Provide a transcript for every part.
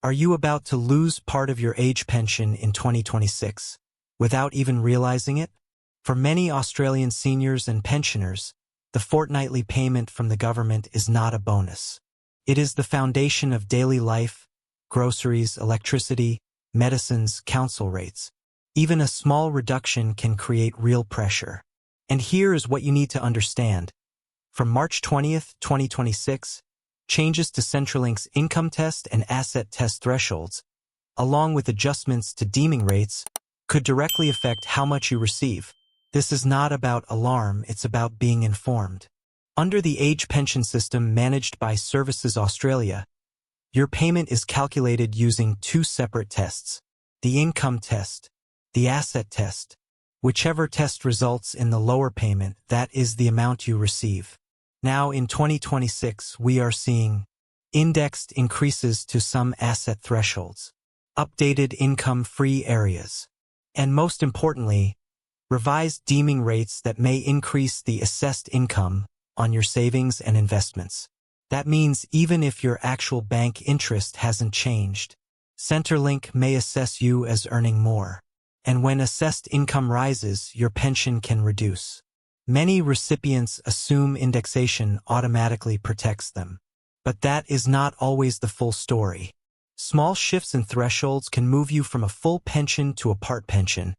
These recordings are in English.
Are you about to lose part of your age pension in 2026 without even realizing it? For many Australian seniors and pensioners, the fortnightly payment from the government is not a bonus. It is the foundation of daily life: groceries, electricity, medicines, council rates. Even a small reduction can create real pressure. And here is what you need to understand. From March 20th, 2026, changes to Centrelink's income test and asset test thresholds, along with adjustments to deeming rates, could directly affect how much you receive. This is not about alarm, it's about being informed. Under the age pension system managed by Services Australia, your payment is calculated using two separate tests: the income test, the asset test. Whichever test results in the lower payment, that is the amount you receive. Now in 2026, we are seeing indexed increases to some asset thresholds, updated income-free areas, and most importantly, revised deeming rates that may increase the assessed income on your savings and investments. That means even if your actual bank interest hasn't changed, Centrelink may assess you as earning more. And when assessed income rises, your pension can reduce. Many recipients assume indexation automatically protects them. But that is not always the full story. Small shifts in thresholds can move you from a full pension to a part pension,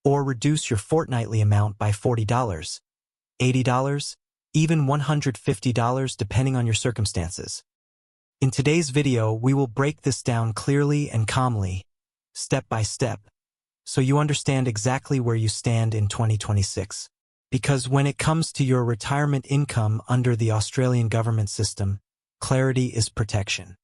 or reduce your fortnightly amount by $40, $80, even $150 depending on your circumstances. In today's video, we will break this down clearly and calmly, step by step, so you understand exactly where you stand in 2026. Because when it comes to your retirement income under the Australian government system, clarity is protection.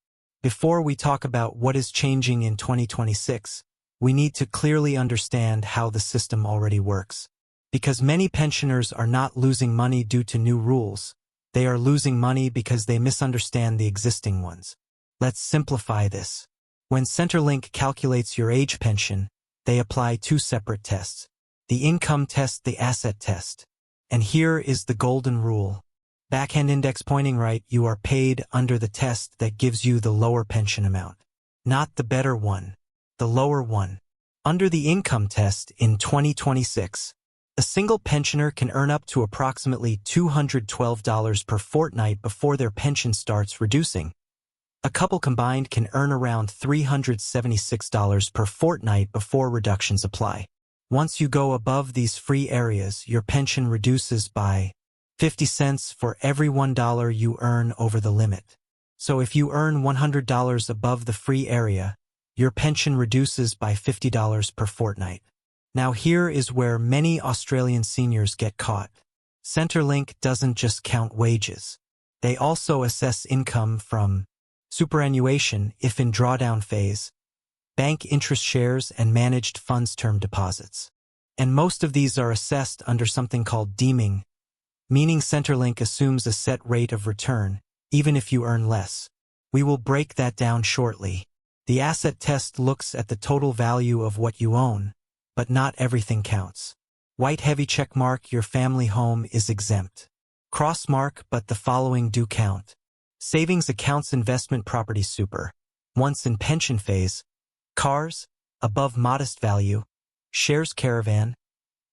Before we talk about what is changing in 2026, we need to clearly understand how the system already works. Because many pensioners are not losing money due to new rules, they are losing money because they misunderstand the existing ones. Let's simplify this. When Centrelink calculates your age pension, they apply two separate tests: the income test, the asset test. And here is the golden rule. Backhand index pointing right, you are paid under the test that gives you the lower pension amount. Not the better one, the lower one. Under the income test in 2026, a single pensioner can earn up to approximately $212 per fortnight before their pension starts reducing. A couple combined can earn around $376 per fortnight before reductions apply. Once you go above these free areas, your pension reduces by 50 cents for every $1 you earn over the limit. So if you earn $100 above the free area, your pension reduces by $50 per fortnight. Now here is where many Australian seniors get caught. Centrelink doesn't just count wages. They also assess income from superannuation if in drawdown phase, bank interest shares, and managed funds term deposits. And most of these are assessed under something called Deeming, meaning Centrelink assumes a set rate of return, even if you earn less. We will break that down shortly. The asset test looks at the total value of what you own, but not everything counts. White heavy check mark, your family home is exempt. Cross mark, but the following do count: savings accounts, investment property, super, once in pension phase, cars, above modest value, shares, caravan,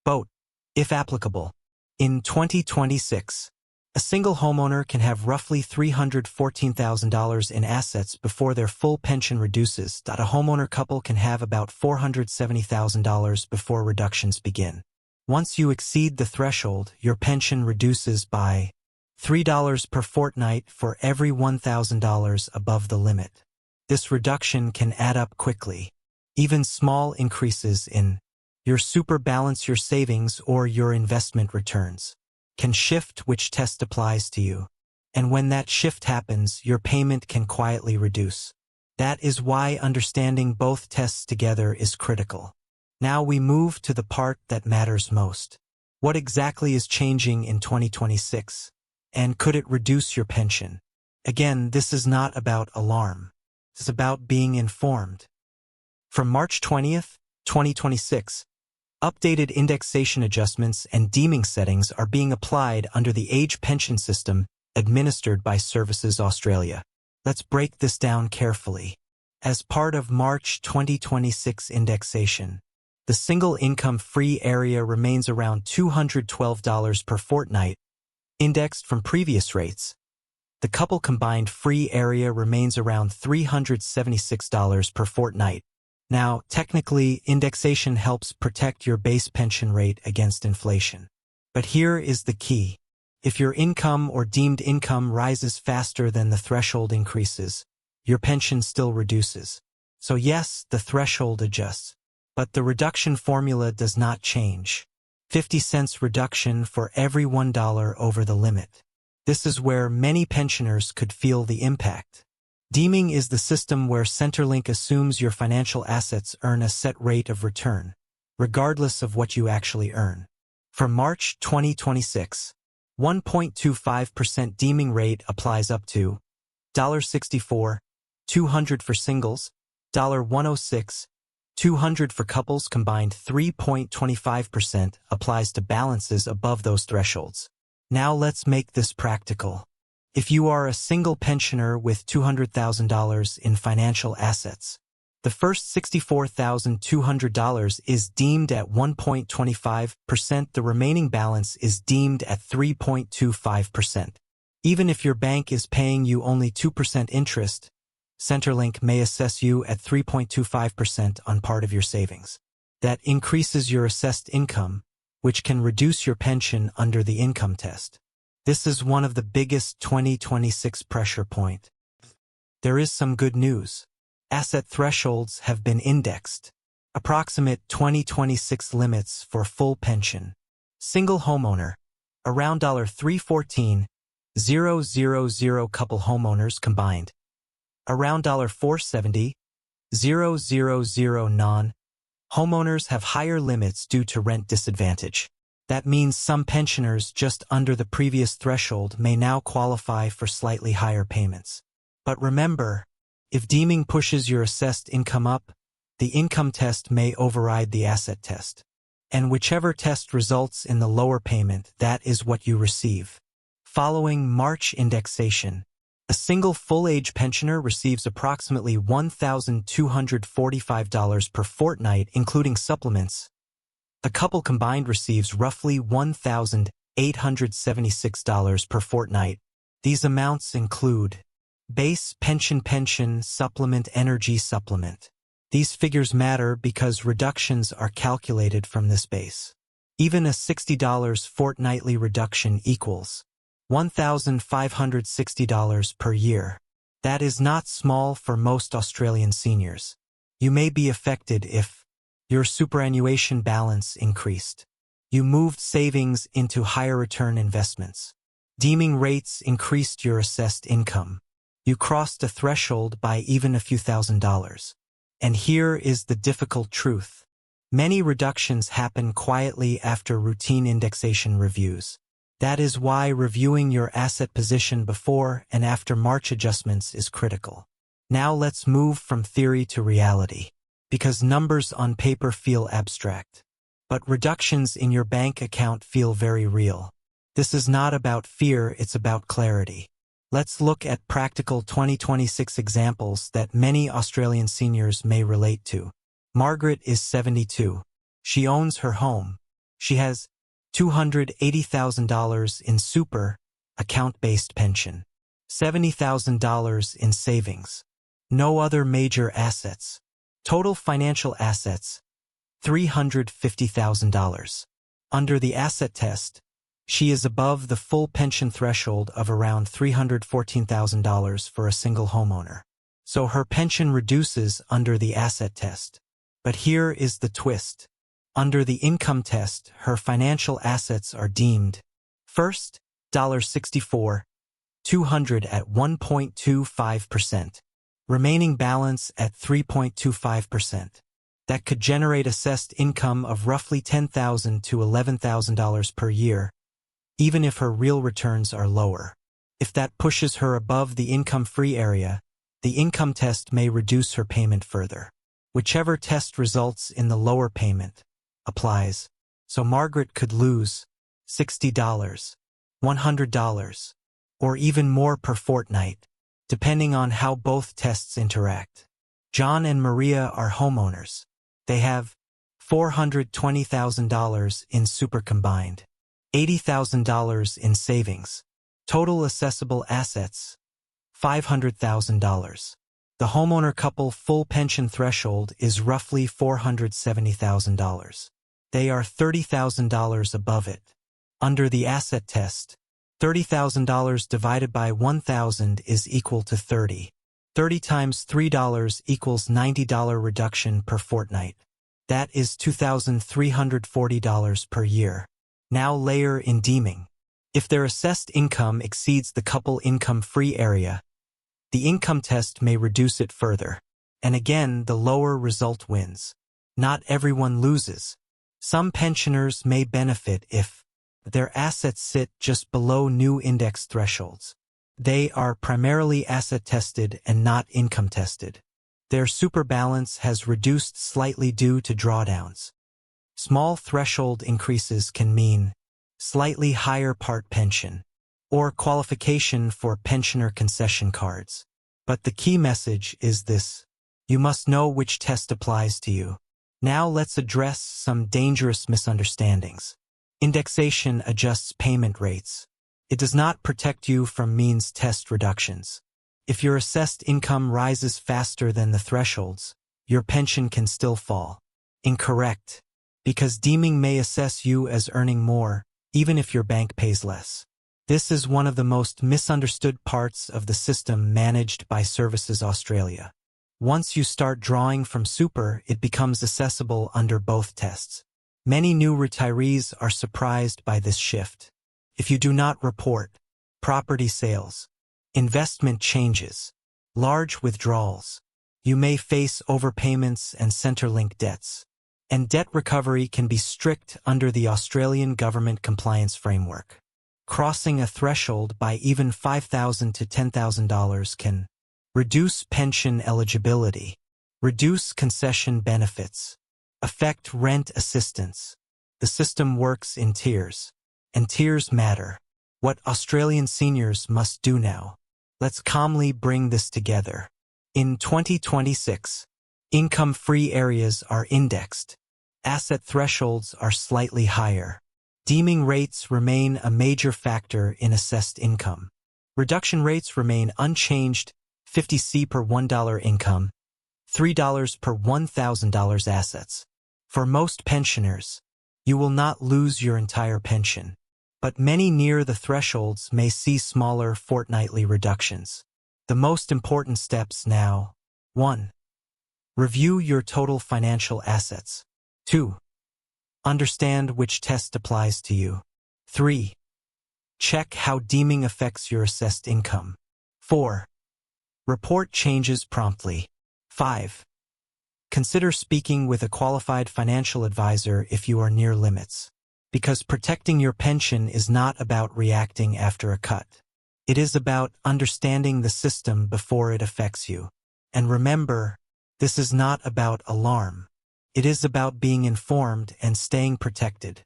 boat, if applicable. In 2026, a single homeowner can have roughly $314,000 in assets before their full pension reduces. A homeowner couple can have about $470,000 before reductions begin. Once you exceed the threshold, your pension reduces by $3 per fortnight for every $1,000 above the limit. This reduction can add up quickly. Even small increases in your super balance, your savings, or your investment returns can shift which test applies to you. And when that shift happens, your payment can quietly reduce. That is why understanding both tests together is critical. Now we move to the part that matters most. What exactly is changing in 2026? And could it reduce your pension? Again, this is not about alarm. It's about being informed. From March 20th, 2026, updated indexation adjustments and deeming settings are being applied under the age pension system administered by Services Australia. Let's break this down carefully. As part of March 2026 indexation, the single income free area remains around $212 per fortnight, indexed from previous rates. The couple combined free area remains around $376 per fortnight. Now, technically, indexation helps protect your base pension rate against inflation. But here is the key. If your income or deemed income rises faster than the threshold increases, your pension still reduces. So yes, the threshold adjusts. But the reduction formula does not change. 50 cents reduction for every $1 over the limit. This is where many pensioners could feel the impact. Deeming is the system where Centrelink assumes your financial assets earn a set rate of return, regardless of what you actually earn. For March 2026, 1.25% deeming rate applies up to $64, $200 for singles, $106, $200 for couples. Combined 3.25% applies to balances above those thresholds. Now let's make this practical. If you are a single pensioner with $200,000 in financial assets, the first $64,200 is deemed at 1.25%. The remaining balance is deemed at 3.25%. Even if your bank is paying you only 2% interest, Centrelink may assess you at 3.25% on part of your savings. That increases your assessed income, which can reduce your pension under the income test. This is one of the biggest 2026 pressure point. There is some good news. Asset thresholds have been indexed. Approximate 2026 limits for full pension. Single homeowner, around $314,000. Couple homeowners combined, around $470,000. Non-homeowners have higher limits due to rent disadvantage. That means some pensioners just under the previous threshold may now qualify for slightly higher payments. But remember, if deeming pushes your assessed income up, the income test may override the asset test. And whichever test results in the lower payment, that is what you receive. Following March indexation, a single full-age pensioner receives approximately $1,245 per fortnight, including supplements. A couple combined receives roughly $1,876 per fortnight. These amounts include base pension, supplement, energy supplement. These figures matter because reductions are calculated from this base. Even a $60 fortnightly reduction equals $1,560 per year. That is not small for most Australian seniors. You may be affected if your superannuation balance increased. You moved savings into higher return investments. Deeming rates increased your assessed income. You crossed a threshold by even a few $1,000s. And here is the difficult truth. Many reductions happen quietly after routine indexation reviews. That is why reviewing your asset position before and after March adjustments is critical. Now let's move from theory to reality. Because numbers on paper feel abstract, but reductions in your bank account feel very real. This is not about fear, it's about clarity. Let's look at practical 2026 examples that many Australian seniors may relate to. Margaret is 72. She owns her home. She has $280,000 in super, account-based pension, $70,000 in savings. No other major assets. Total financial assets, $350,000. Under the asset test, she is above the full pension threshold of around $314,000 for a single homeowner. So her pension reduces under the asset test. But here is the twist. Under the income test, her financial assets are deemed. First, $64, $200 at 1.25%. Remaining balance at 3.25%. That could generate assessed income of roughly $10,000 to $11,000 per year, even if her real returns are lower. If that pushes her above the income-free area, the income test may reduce her payment further. Whichever test results in the lower payment applies. So Margaret could lose $60, $100, or even more per fortnight, depending on how both tests interact. John and Maria are homeowners. They have $420,000 in super combined, $80,000 in savings. Total assessable assets, $500,000. The homeowner couple full pension threshold is roughly $470,000. They are $30,000 above it. Under the asset test, $30,000 divided by 1,000 is equal to 30. 30 times $3 equals $90 reduction per fortnight. That is $2,340 per year. Now layer in Deeming. If their assessed income exceeds the couple income-free area, the income test may reduce it further. And again, the lower result wins. Not everyone loses. Some pensioners may benefit if their assets sit just below new index thresholds. They are primarily asset-tested and not income-tested. Their super balance has reduced slightly due to drawdowns. Small threshold increases can mean slightly higher part pension or qualification for pensioner concession cards. But the key message is this: you must know which test applies to you. Now let's address some dangerous misunderstandings. Indexation adjusts payment rates. It does not protect you from means test reductions. If your assessed income rises faster than the thresholds, your pension can still fall. Incorrect, because Deeming may assess you as earning more, even if your bank pays less. This is one of the most misunderstood parts of the system managed by Services Australia. Once you start drawing from super, it becomes assessable under both tests. Many new retirees are surprised by this shift. If you do not report property sales, investment changes, large withdrawals, you may face overpayments and Centrelink debts. And debt recovery can be strict under the Australian government compliance framework. Crossing a threshold by even $5,000 to $10,000 can reduce pension eligibility, reduce concession benefits, affect rent assistance. The system works in tiers, and tiers matter. What Australian seniors must do now. Let's calmly bring this together. In 2026, income-free areas are indexed. Asset thresholds are slightly higher. Deeming rates remain a major factor in assessed income. Reduction rates remain unchanged: 50 cents per $1 income, $3 per $1,000 assets. For most pensioners, you will not lose your entire pension, but many near the thresholds may see smaller fortnightly reductions. The most important steps now: 1. Review your total financial assets. 2. Understand which test applies to you. 3. Check how Deeming affects your assessed income. 4. Report changes promptly. 5. Consider speaking with a qualified financial advisor if you are near limits. Because protecting your pension is not about reacting after a cut. It is about understanding the system before it affects you. And remember, this is not about alarm. It is about being informed and staying protected.